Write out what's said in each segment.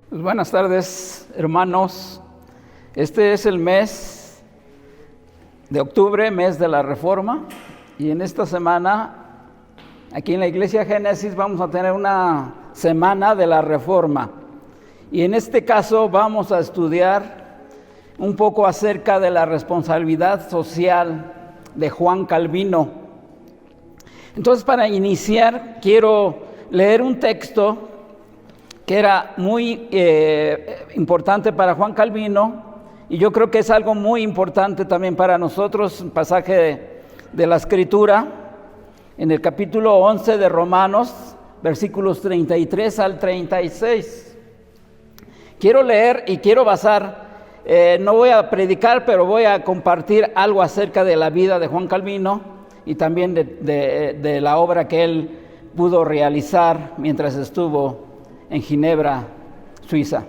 Pues buenas tardes, hermanos. Este es el mes de octubre, mes de la Reforma, y en esta semana, aquí en la Iglesia Génesis, vamos a tener una semana de la Reforma. Y en este caso vamos a estudiar un poco acerca de la responsabilidad social de Juan Calvino. Entonces, para iniciar, quiero leer un texto que era muy importante para Juan Calvino, y yo creo que es algo muy importante también para nosotros, un pasaje de la Escritura, en el capítulo 11 de Romanos, versículos 33 al 36. Quiero leer y quiero basar, no voy a predicar, pero voy a compartir algo acerca de la vida de Juan Calvino y también de la obra que él pudo realizar mientras estuvo en Ginebra, Suiza.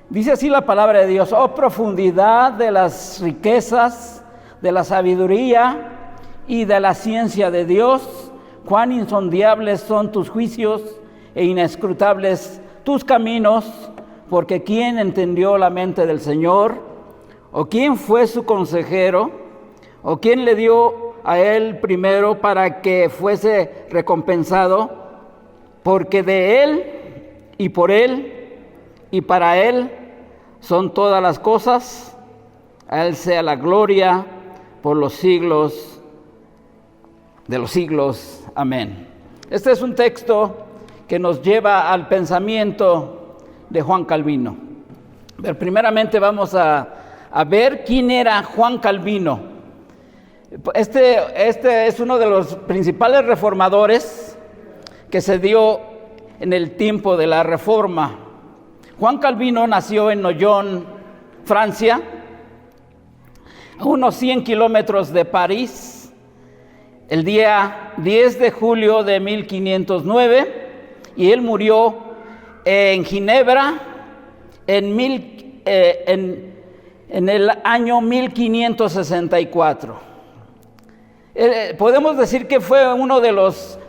Dice así la palabra de Dios: oh profundidad de las riquezas, de la sabiduría y de la ciencia de Dios, cuán insondables son tus juicios e inescrutables tus caminos, porque ¿quién entendió la mente del Señor? ¿O quién fue su consejero? ¿O quién le dio a él primero para que fuese recompensado? Porque de él y por él y para él son todas las cosas. A él sea la gloria por los siglos de los siglos. Amén. Este es un texto que nos lleva al pensamiento de Juan Calvino. Pero primeramente vamos a ver quién era Juan Calvino. Este es uno de los principales reformadores que se dio en el tiempo de la Reforma. Juan Calvino nació en Noyon, Francia, a unos 100 kilómetros de París, el día 10 de julio de 1509, y él murió en Ginebra en el año 1564. Podemos decir que fue uno de los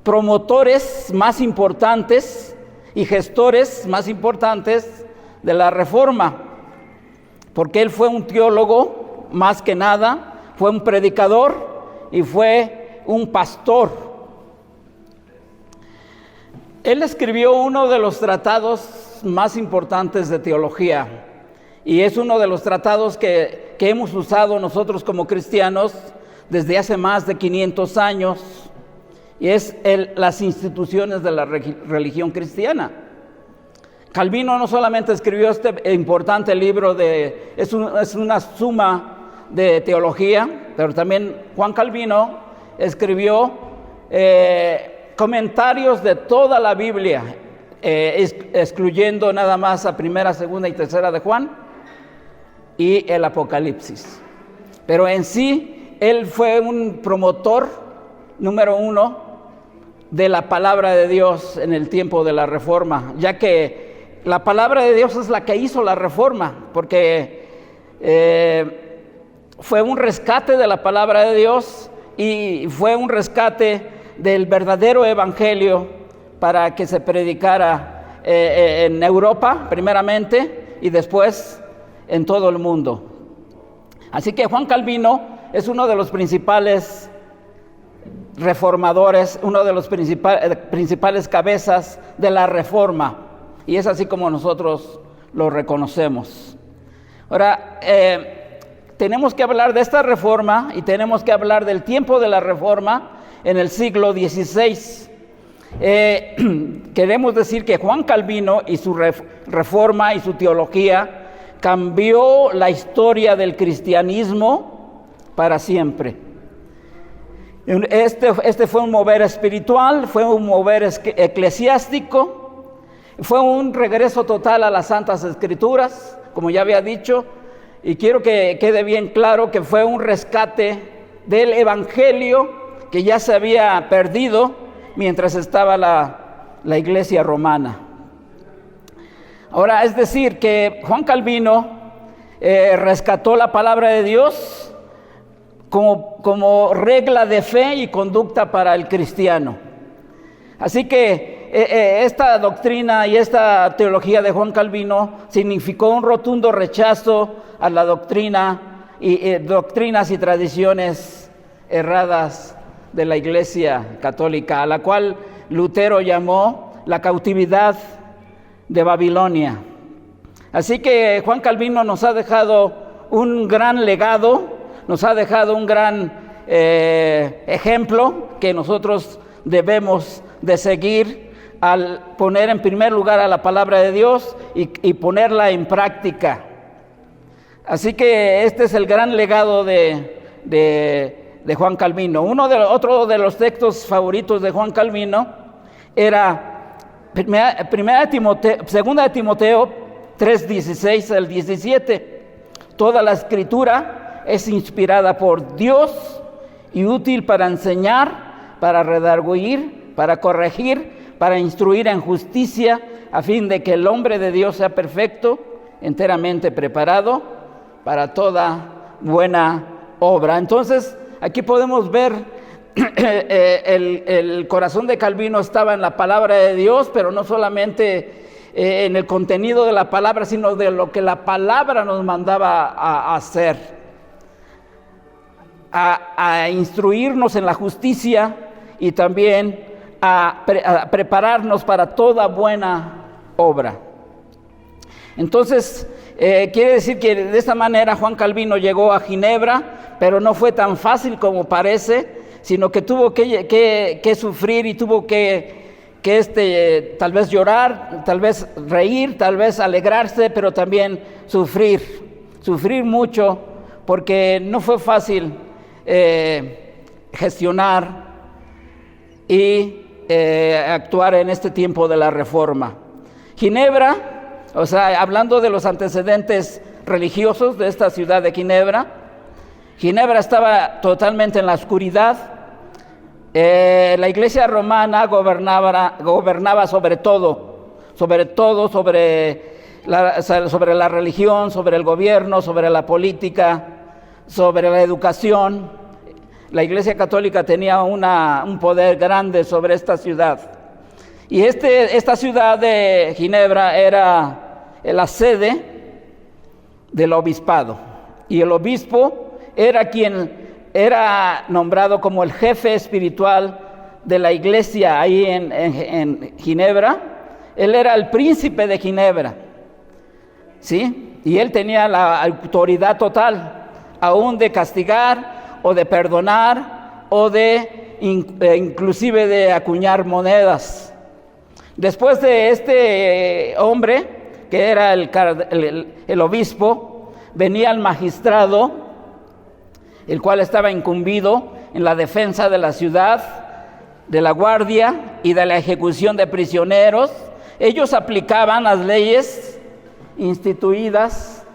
promotores más importantes y gestores más importantes de la Reforma, porque él fue un teólogo más que nada, fue un predicador y fue un pastor. Él escribió uno de los tratados más importantes de teología, y es uno de los tratados que hemos usado nosotros como cristianos desde hace más de 500 años, y es las instituciones de la religión cristiana. Calvino no solamente escribió este importante libro, es una suma de teología, pero también Juan Calvino escribió comentarios de toda la Biblia, excluyendo nada más a primera, segunda y tercera de Juan y el Apocalipsis. Pero en sí, él fue un promotor número uno de la palabra de Dios en el tiempo de la Reforma, ya que la palabra de Dios es la que hizo la Reforma, porque fue un rescate de la palabra de Dios y fue un rescate del verdadero evangelio para que se predicara en Europa primeramente y después en todo el mundo. Así que Juan Calvino es uno de los principales reformadores, uno de los principales cabezas de la Reforma, y es así como nosotros lo reconocemos. Ahora, tenemos que hablar de esta Reforma y tenemos que hablar del tiempo de la Reforma en el siglo XVI. Queremos decir que Juan Calvino y su Reforma y su teología cambió la historia del cristianismo para siempre. Este fue un mover espiritual, fue un mover eclesiástico, fue un regreso total a las Santas Escrituras, como ya había dicho, y quiero que quede bien claro que fue un rescate del Evangelio que ya se había perdido mientras estaba la Iglesia romana. Ahora, es decir, que Juan Calvino rescató la palabra de Dios como regla de fe y conducta para el cristiano. Así que esta doctrina y esta teología de Juan Calvino significó un rotundo rechazo a la doctrina y doctrinas y tradiciones erradas de la Iglesia Católica, a la cual Lutero llamó la cautividad de Babilonia. Así que Juan Calvino nos ha dejado un gran legado, nos ha dejado un gran ejemplo que nosotros debemos de seguir al poner en primer lugar a la palabra de Dios y ponerla en práctica. Así que este es el gran legado de Juan Calvino. Otro de los textos favoritos de Juan Calvino era 2 de Timoteo 3:16 al 17. Toda la escritura es inspirada por Dios y útil para enseñar, para redarguir, para corregir, para instruir en justicia, a fin de que el hombre de Dios sea perfecto, enteramente preparado para toda buena obra. Entonces, aquí podemos ver el corazón de Calvino estaba en la palabra de Dios, pero no solamente en el contenido de la palabra, sino de lo que la palabra nos mandaba a hacer, a instruirnos en la justicia y también a prepararnos para toda buena obra. Entonces, quiere decir que de esta manera Juan Calvino llegó a Ginebra, pero no fue tan fácil como parece, sino que tuvo que sufrir y tuvo que tal vez llorar, tal vez reír, tal vez alegrarse, pero también sufrir mucho, porque no fue fácil gestionar y actuar en este tiempo de la Reforma. Ginebra, o sea, hablando de los antecedentes religiosos de esta ciudad de Ginebra, Ginebra estaba totalmente en la oscuridad. La iglesia romana gobernaba sobre la religión, sobre el gobierno, sobre la política, sobre la educación. La iglesia católica tenía un poder grande sobre esta ciudad. Y esta ciudad de Ginebra era la sede del obispado. Y el obispo era quien era nombrado como el jefe espiritual de la iglesia ahí en Ginebra. Él era el príncipe de Ginebra, ¿sí? Y él tenía la autoridad total, aún de castigar o de perdonar o inclusive de acuñar monedas. Después de este hombre, que era el obispo, venía el magistrado, el cual estaba incumbido en la defensa de la ciudad, de la guardia y de la ejecución de prisioneros. Ellos aplicaban las leyes instituidas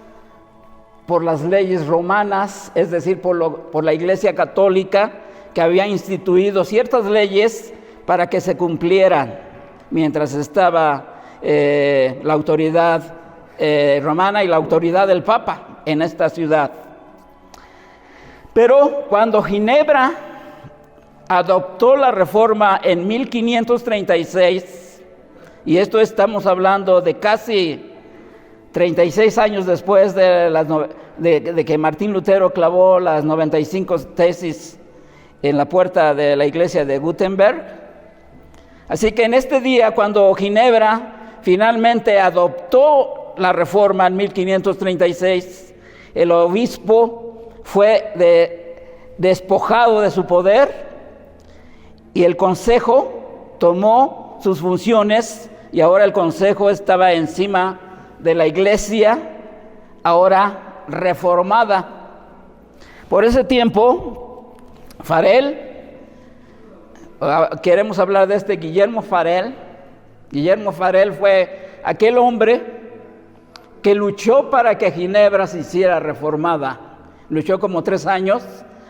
por las leyes romanas, es decir, por la Iglesia Católica, que había instituido ciertas leyes para que se cumplieran mientras estaba la autoridad romana y la autoridad del Papa en esta ciudad. Pero cuando Ginebra adoptó la Reforma en 1536, y esto estamos hablando de casi 36 años después de que Martín Lutero clavó las 95 tesis en la puerta de la iglesia de Gutenberg. Así que en este día, cuando Ginebra finalmente adoptó la Reforma en 1536, el obispo fue despojado de su poder y el consejo tomó sus funciones, y ahora el consejo estaba encima de la iglesia, ahora reformada. Por ese tiempo, Farel, queremos hablar de Guillermo Farel. Guillermo Farel fue aquel hombre que luchó para que Ginebra se hiciera reformada. Luchó como 3 años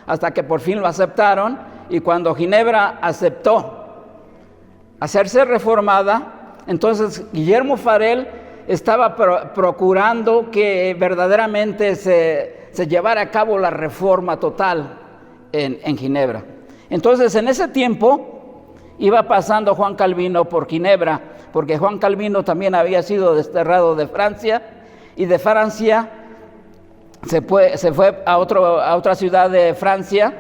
hasta que por fin lo aceptaron, y cuando Ginebra aceptó hacerse reformada, entonces Guillermo Farel estaba procurando que verdaderamente se llevara a cabo la reforma total en Ginebra. Entonces, en ese tiempo, iba pasando Juan Calvino por Ginebra, porque Juan Calvino también había sido desterrado de Francia, y de Francia se fue a otra ciudad de Francia,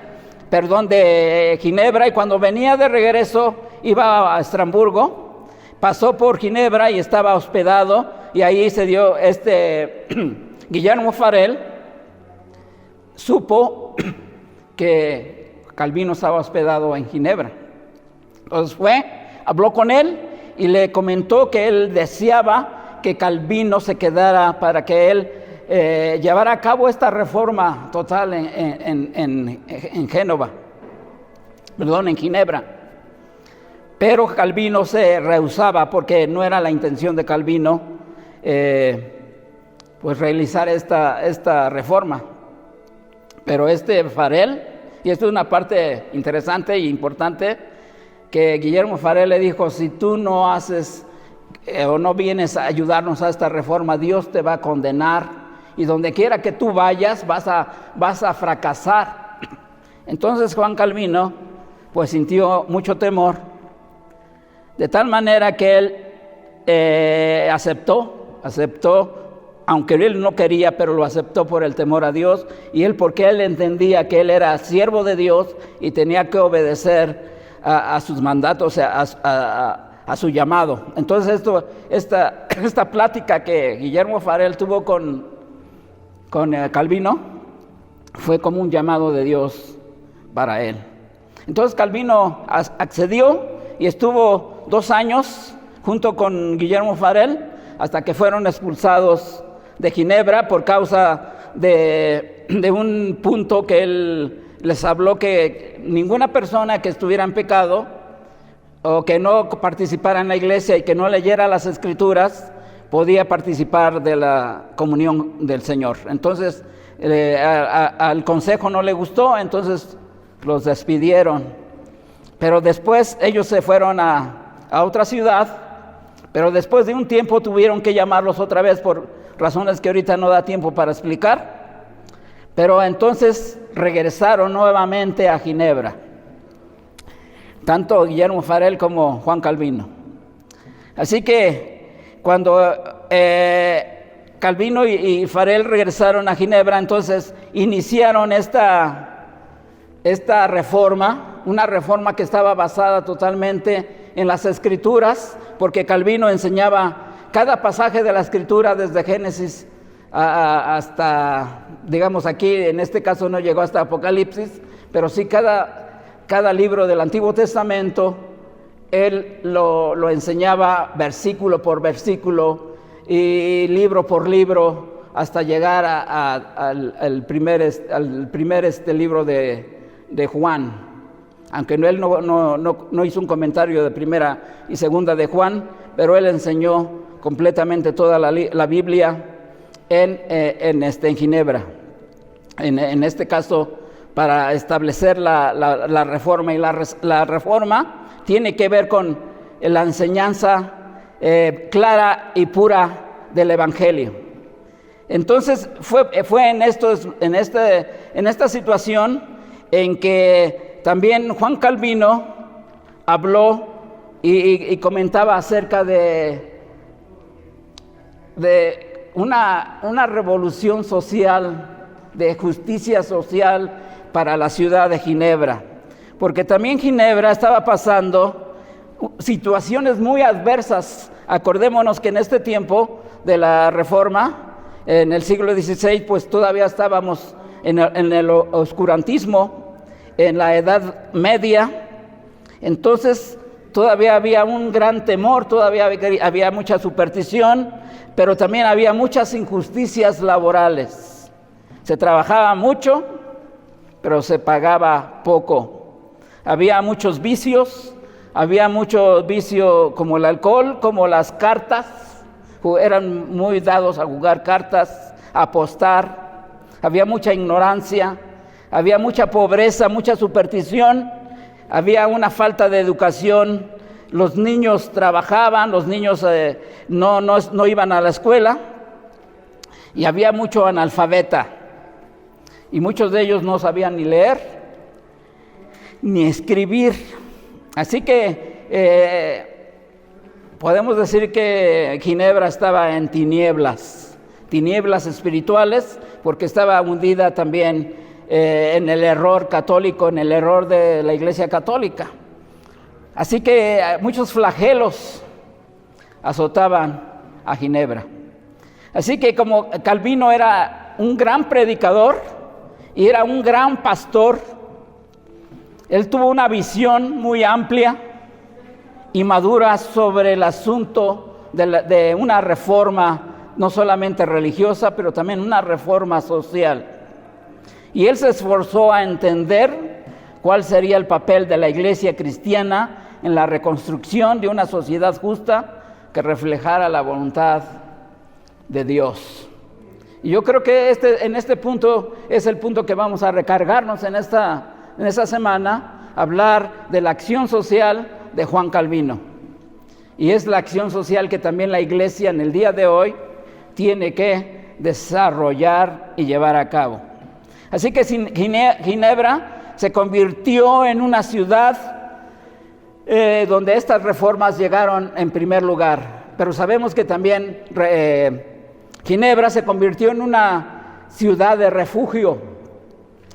de Ginebra, y cuando venía de regreso iba a Estrasburgo, pasó por Ginebra y estaba hospedado, y ahí se dio Guillermo Farel supo que Calvino estaba hospedado en Ginebra. Entonces habló con él y le comentó que él deseaba que Calvino se quedara para que él llevara a cabo esta reforma total en Ginebra. Pero Calvino se rehusaba porque no era la intención de Calvino pues realizar esta reforma. Pero Farel, y esto es una parte interesante e importante, que Guillermo Farel le dijo: si tú no haces o no vienes a ayudarnos a esta reforma, Dios te va a condenar, y donde quiera que tú vayas vas a fracasar. Entonces Juan Calvino pues sintió mucho temor, de tal manera que él aceptó, aunque él no quería, pero lo aceptó por el temor a Dios, porque él entendía que él era siervo de Dios y tenía que obedecer a sus mandatos, a su llamado. Entonces esta plática que Guillermo Farel tuvo con Calvino fue como un llamado de Dios para él. Entonces Calvino accedió y estuvo 2 años junto con Guillermo Farel hasta que fueron expulsados de Ginebra por causa de un punto que él les habló, que ninguna persona que estuviera en pecado o que no participara en la iglesia y que no leyera las Escrituras podía participar de la comunión del Señor. Entonces al consejo no le gustó, entonces los despidieron. Pero después ellos se fueron a otra ciudad, pero después de un tiempo tuvieron que llamarlos otra vez por razones que ahorita no da tiempo para explicar. Pero entonces regresaron nuevamente a Ginebra, tanto Guillermo Farel como Juan Calvino. Así que cuando Calvino y Farel regresaron a Ginebra, entonces iniciaron esta reforma, una reforma que estaba basada totalmente en las Escrituras, porque Calvino enseñaba cada pasaje de la Escritura desde Génesis hasta, digamos, aquí en este caso no llegó hasta Apocalipsis, pero sí cada libro del Antiguo Testamento él lo enseñaba versículo por versículo y libro por libro hasta llegar al primer libro de Juan, aunque él no hizo un comentario de primera y segunda de Juan, pero él enseñó completamente toda la Biblia en Ginebra, en este caso para establecer la reforma. Y la reforma tiene que ver con la enseñanza clara y pura del Evangelio. Entonces fue en esta situación en que también Juan Calvino habló y comentaba acerca de una revolución social, de justicia social para la ciudad de Ginebra, porque también Ginebra estaba pasando situaciones muy adversas. Acordémonos que en este tiempo de la Reforma, en el siglo XVI, pues todavía estábamos en el oscurantismo, en la Edad Media. Entonces todavía había un gran temor, todavía había mucha superstición, pero también había muchas injusticias laborales. Se trabajaba mucho, pero se pagaba poco. Había muchos vicios como el alcohol, como las cartas. Eran muy dados a jugar cartas, a apostar. Había mucha ignorancia, había mucha pobreza, mucha superstición, había una falta de educación. Los niños trabajaban, los niños no iban a la escuela, y había mucho analfabeta, y muchos de ellos no sabían ni leer ni escribir. Así que podemos decir que Ginebra estaba en tinieblas espirituales, porque estaba hundida también en el error católico, en el error de la Iglesia Católica. Así que muchos flagelos azotaban a Ginebra. Así que como Calvino era un gran predicador y era un gran pastor, él tuvo una visión muy amplia y madura sobre el asunto de una reforma, no solamente religiosa, pero también una reforma social. Y él se esforzó a entender cuál sería el papel de la iglesia cristiana en la reconstrucción de una sociedad justa que reflejara la voluntad de Dios. Y yo creo que en este punto es el punto que vamos a recargarnos en esta semana, hablar de la acción social de Juan Calvino. Y es la acción social que también la iglesia en el día de hoy tiene que desarrollar y llevar a cabo. Así que Ginebra se convirtió en una ciudad donde estas reformas llegaron en primer lugar. Pero sabemos que también Ginebra se convirtió en una ciudad de refugio.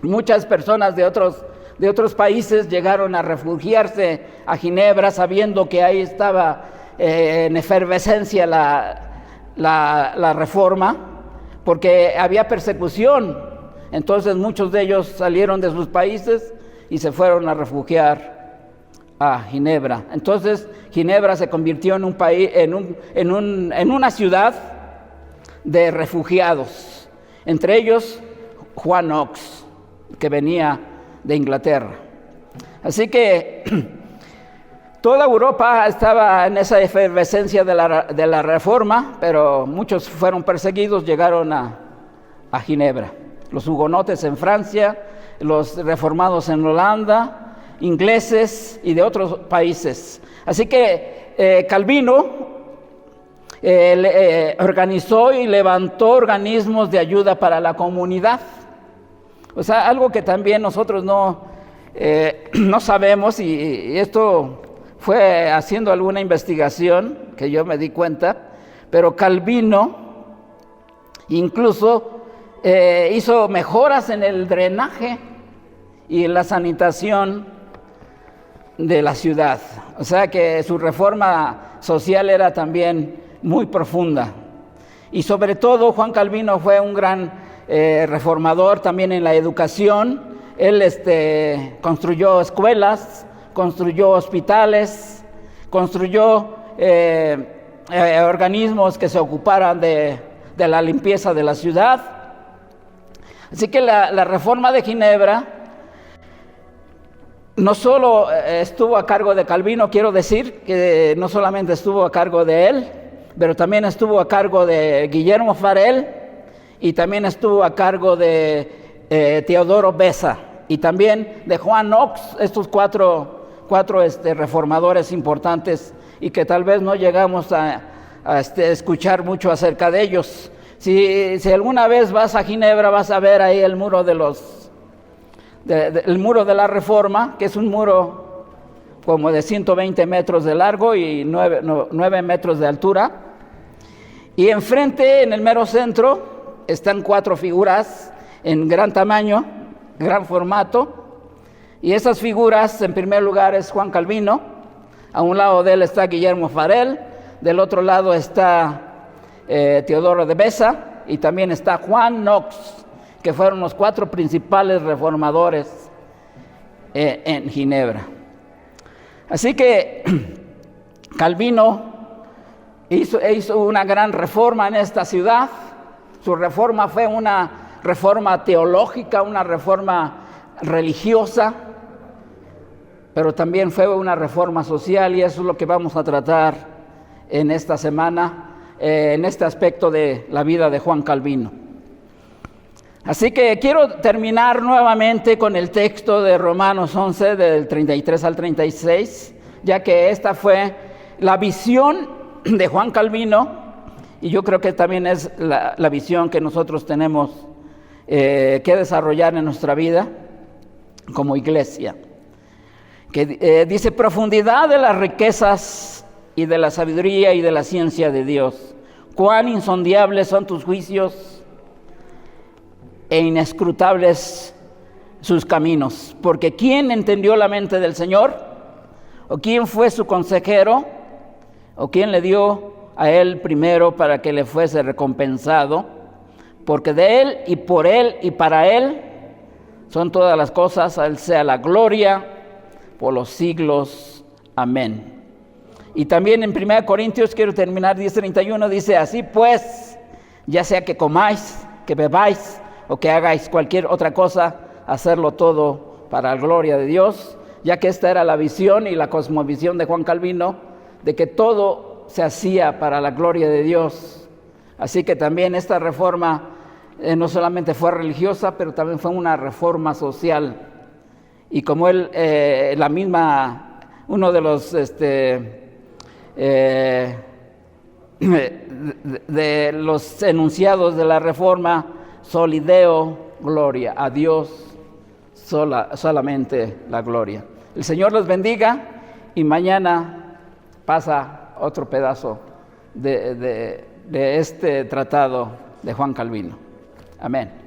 Muchas personas de otros países llegaron a refugiarse a Ginebra sabiendo que ahí estaba en efervescencia la reforma, porque había persecución. Entonces muchos de ellos salieron de sus países y se fueron a refugiar a Ginebra. Entonces Ginebra se convirtió en un país, en una ciudad de refugiados, entre ellos Juan Knox, que venía de Inglaterra. Así que toda Europa estaba en esa efervescencia de la reforma, pero muchos fueron perseguidos, llegaron a Ginebra. Los hugonotes en Francia, los reformados en Holanda, ingleses y de otros países. Así que Calvino organizó y levantó organismos de ayuda para la comunidad. O sea, algo que también nosotros no sabemos, y esto fue haciendo alguna investigación que yo me di cuenta, pero Calvino incluso hizo mejoras en el drenaje y en la sanitación de la ciudad. O sea que su reforma social era también muy profunda. Y sobre todo Juan Calvino fue un gran reformador también en la educación. Él construyó escuelas, construyó hospitales, construyó organismos que se ocuparan de la limpieza de la ciudad. Así que la reforma de Ginebra no solo estuvo a cargo de Calvino, quiero decir que no solamente estuvo a cargo de él, pero también estuvo a cargo de Guillermo Farel y también estuvo a cargo de Teodoro Beza y también de Juan Knox, estos cuatro reformadores importantes y que tal vez no llegamos a escuchar mucho acerca de ellos. Si alguna vez vas a Ginebra vas a ver ahí el muro el muro de la Reforma, que es un muro como de 120 metros de largo y 9 metros de altura. Y enfrente, en el mero centro, están 4 figuras en gran tamaño, gran formato. Y esas figuras, en primer lugar, es Juan Calvino. A un lado de él está Guillermo Farel. Del otro lado está Teodoro de Beza. Y también está Juan Knox, que fueron los 4 principales reformadores en Ginebra. Así que Calvino hizo una gran reforma en esta ciudad. Su reforma fue una reforma teológica, una reforma religiosa, pero también fue una reforma social, y eso es lo que vamos a tratar en esta semana, en este aspecto de la vida de Juan Calvino. Así que quiero terminar nuevamente con el texto de Romanos 11, del 33 al 36, ya que esta fue la visión de Juan Calvino, y yo creo que también es la visión que nosotros tenemos que desarrollar en nuestra vida como iglesia. que dice: profundidad de las riquezas y de la sabiduría y de la ciencia de Dios. Cuán insondiables son tus juicios e inescrutables sus caminos. Porque ¿quién entendió la mente del Señor? ¿O quién fue su consejero? ¿O quién le dio a él primero para que le fuese recompensado? Porque de él y por él y para él son todas las cosas. A él sea la gloria por los siglos. Amén. Y también en 1 Corintios, quiero terminar, 10:31, dice: así pues, ya sea que comáis, que bebáis o que hagáis cualquier otra cosa, hacerlo todo para la gloria de Dios, ya que esta era la visión y la cosmovisión de Juan Calvino, de que todo se hacía para la gloria de Dios. Así que también esta reforma no solamente fue religiosa, pero también fue una reforma social. Y como él, uno de los de los enunciados de la reforma: soli Deo gloria, a Dios solamente la gloria. El Señor los bendiga, y mañana pasa otro pedazo de este tratado de Juan Calvino. Amén.